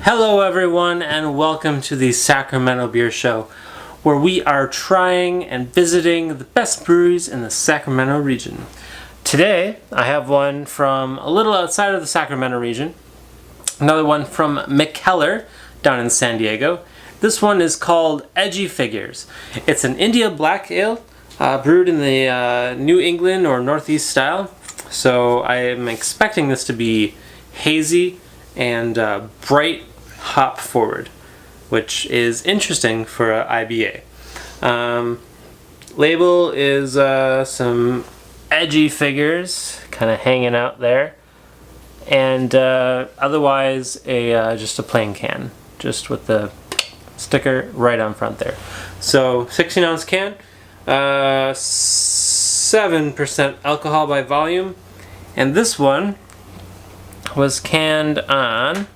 Hello everyone and welcome to the Sacramento Beer Show, where we are trying and visiting the best breweries in the Sacramento region. Today I have one from a little outside of the Sacramento region, another one from Mikkeller down in San Diego. This one is called Edgy Figures. It's an India black ale brewed in the New England or Northeast style, so I am expecting this to be hazy and bright hop forward, which is interesting for an IBA. Label is some edgy figures kind of hanging out there, and otherwise just a plain can, just with the sticker right on front there. So 16 ounce can, 7% alcohol by volume, and this one was canned on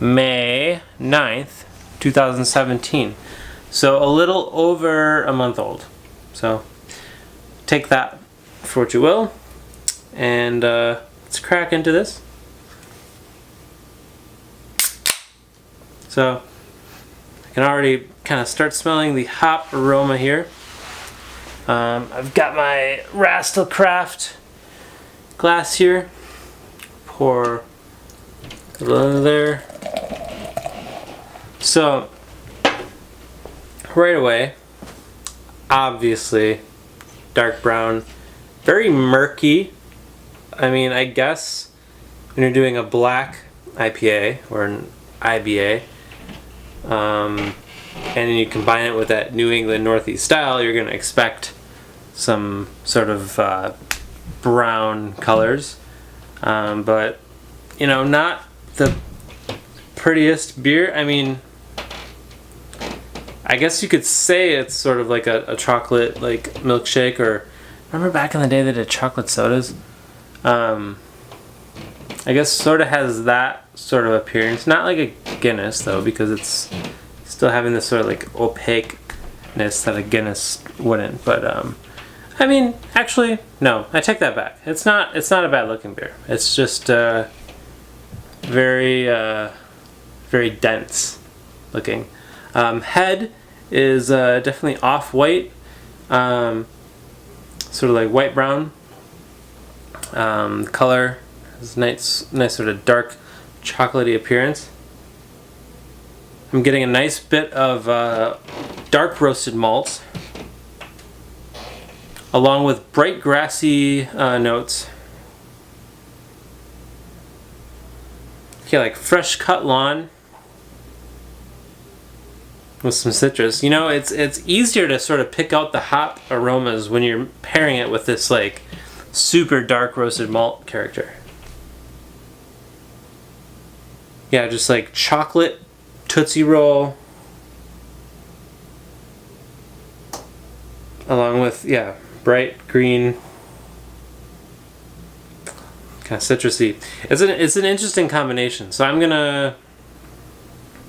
May 9th, 2017. So a little over a month old. So take that for what you will. And let's crack into this. So I can already kind of start smelling the hop aroma here. I've got my Rastal Craft glass here. Pour a little in there. So right away, obviously dark brown, very murky. I mean, I guess when you're doing a black IPA or an IBA, and you combine it with that New England Northeast style, you're going to expect some sort of brown colors. But you know, not the prettiest beer. I mean, I guess you could say it's sort of like a chocolate like milkshake, or remember back in the day they did chocolate sodas? I guess sort of has that sort of appearance. Not like a Guinness though, because it's still having this sort of like opaqueness that a Guinness wouldn't. But I mean, actually, no, I take that back. It's not a bad looking beer. It's just very dense looking. Head is definitely off-white, sort of like white brown. Color is nice sort of dark chocolatey appearance. I'm getting a nice bit of dark roasted malts, along with bright grassy notes. Okay, like fresh cut lawn with some citrus. You know, it's easier to sort of pick out the hop aromas when you're pairing it with this like super dark roasted malt character. Yeah, just like chocolate Tootsie Roll, along with, yeah, bright green, kind of citrusy. It's an interesting combination. So I'm gonna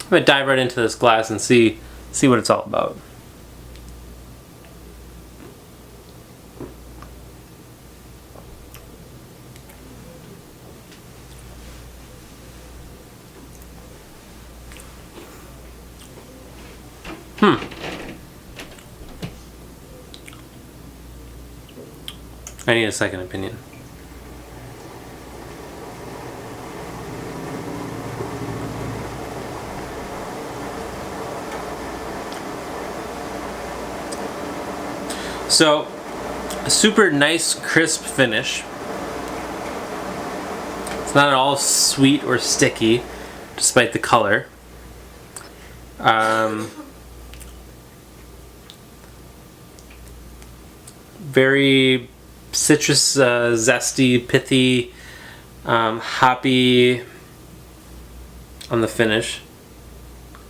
dive right into this glass and see what it's all about. I need a second opinion. So, a super nice crisp finish. It's not at all sweet or sticky, despite the color. Very citrus, zesty, pithy, hoppy on the finish.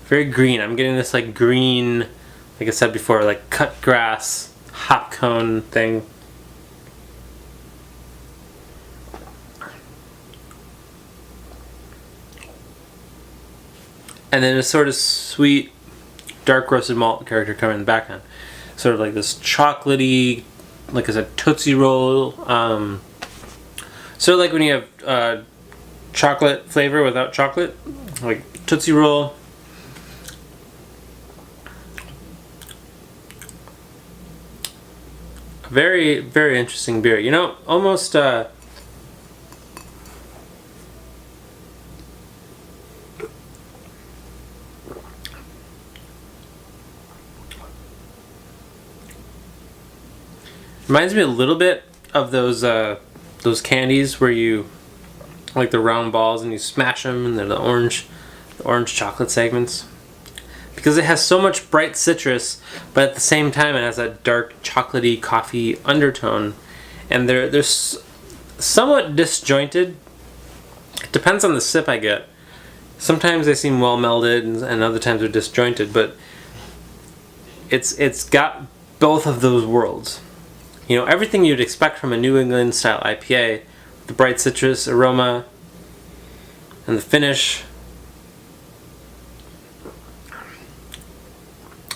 Very green. I'm getting this like green, like I said before, like cut grass, hop cone thing. And then a sort of sweet, dark roasted malt character coming in the background. Sort of like this chocolatey, like I said, Tootsie Roll. Sort of like when you have chocolate flavor without chocolate. like Tootsie Roll. Very, very interesting beer. You know, almost reminds me a little bit of those candies where you like the round balls and you smash them and they're the orange chocolate segments. Because it has so much bright citrus, but at the same time it has that dark chocolatey coffee undertone, and they're somewhat disjointed. It depends on the sip I get. Sometimes they seem well melded, and other times they're disjointed. But it's got both of those worlds. You know, everything you'd expect from a New England style IPA, the bright citrus aroma, and the finish.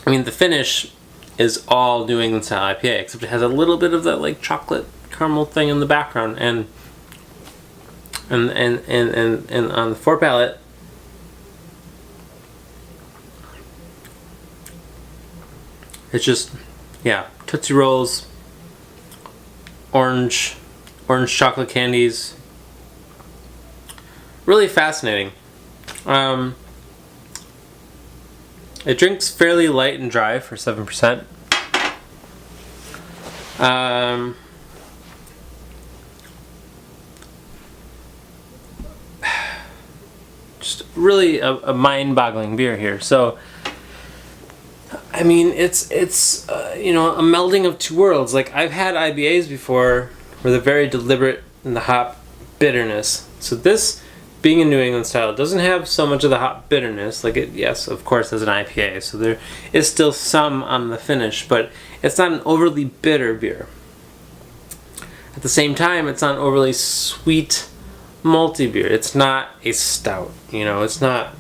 I mean, the finish is all New England style IPA, except it has a little bit of that like chocolate caramel thing in the background, and on the fore palate, it's just, yeah, Tootsie Rolls, orange chocolate candies. Really fascinating. It drinks fairly light and dry for 7%. Just really a mind-boggling beer here. So, I mean, it's you know, a melding of two worlds. Like, I've had IBAs before where they're very deliberate in the hop bitterness. So this, being a New England style, it doesn't have so much of the hop bitterness. Like, it, yes, of course, as an IPA, so there is still some on the finish, but it's not an overly bitter beer. At the same time, it's not an overly sweet, malty beer. It's not a stout, you know, it's not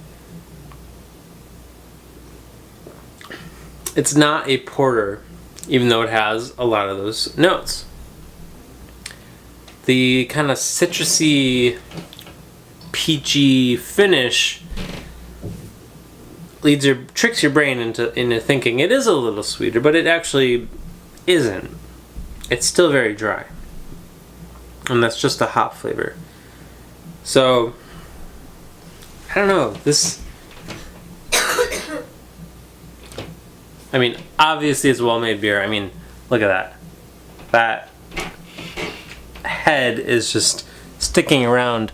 a porter, even though it has a lot of those notes. The kind of citrusy, peachy finish tricks your brain into thinking it is a little sweeter, but it actually isn't. It's still very dry, and that's just the hop flavor. So I don't know, this I mean, obviously it's a well-made beer. I mean, look at that. That head is just sticking around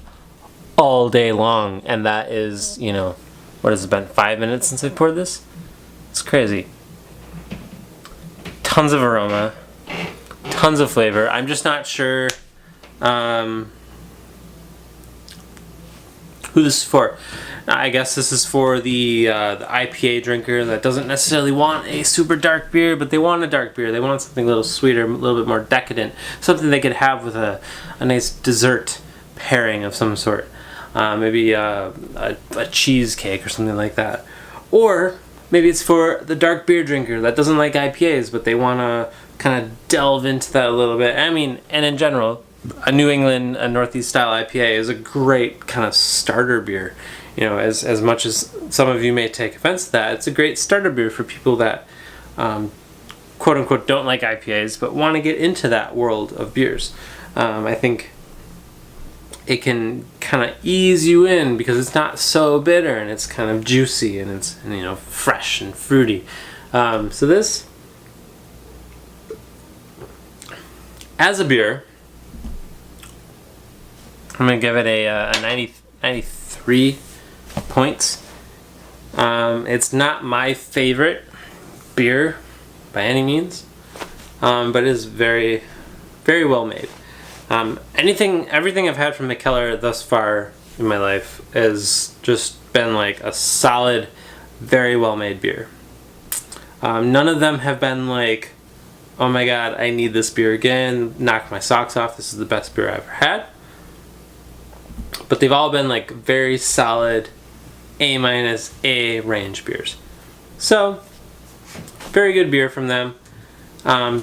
all day long, and that is, you know, what has it been, 5 minutes since I poured this? It's crazy. Tons of aroma, tons of flavor. I'm just not sure who this is for. I guess this is for the IPA drinker that doesn't necessarily want a super dark beer, but they want a dark beer. They want something a little sweeter, a little bit more decadent, something they could have with a nice dessert pairing of some sort. Maybe a cheesecake or something like that. Or maybe it's for the dark beer drinker that doesn't like IPAs, but they want to kind of delve into that a little bit. I mean, and in general, a New England, a Northeast style IPA is a great kind of starter beer. You know, as much as some of you may take offense to that, it's a great starter beer for people that quote unquote don't like IPAs but want to get into that world of beers. I think it can kind of ease you in because it's not so bitter and it's kind of juicy and it's, you know, fresh and fruity. So this, as a beer, I'm going to give it a 93 points. It's not my favorite beer by any means, but it is very, very well made. Everything I've had from Mikkeller thus far in my life has just been like a solid, very well made beer. None of them have been like, oh my god, I need this beer again, knock my socks off, this is the best beer I've ever had. But they've all been like very solid A- range beers. So, very good beer from them.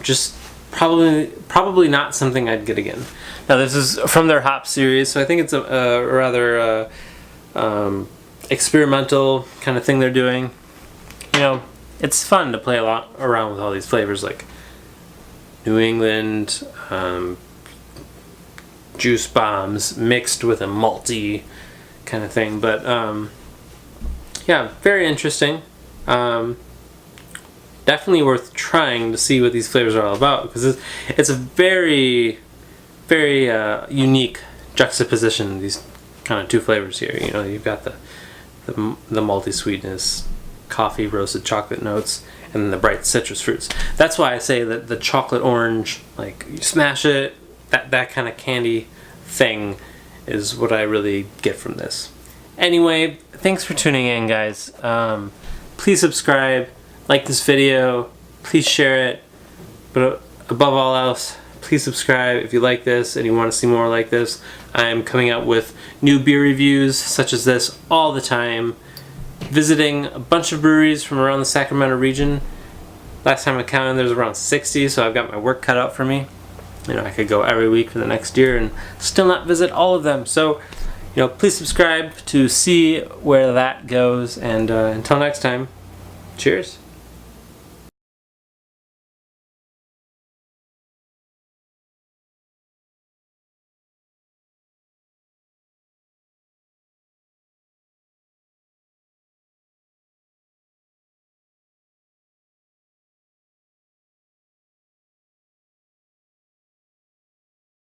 Just probably not something I'd get again. Now this is from their hop series, so I think it's a rather experimental kind of thing they're doing. You know, it's fun to play a lot around with all these flavors, like New England juice bombs mixed with a malty kind of thing. But yeah, very interesting. Definitely worth trying to see what these flavors are all about, because it's a very, very unique juxtaposition of these kind of two flavors here. You know, you've got the malty sweetness, coffee, roasted chocolate notes, and then the bright citrus fruits. That's why I say that the chocolate orange, like you smash it, that kind of candy thing is what I really get from this. Anyway, thanks for tuning in, guys. Please subscribe, like this video, please share it, but above all else, please subscribe if you like this and you want to see more like this. I'm coming out with new beer reviews such as this all the time, visiting a bunch of breweries from around the Sacramento region. Last time I counted, there's around 60, so I've got my work cut out for me. You know, I could go every week for the next year and still not visit all of them. So, you know, please subscribe to see where that goes, and until next time, cheers.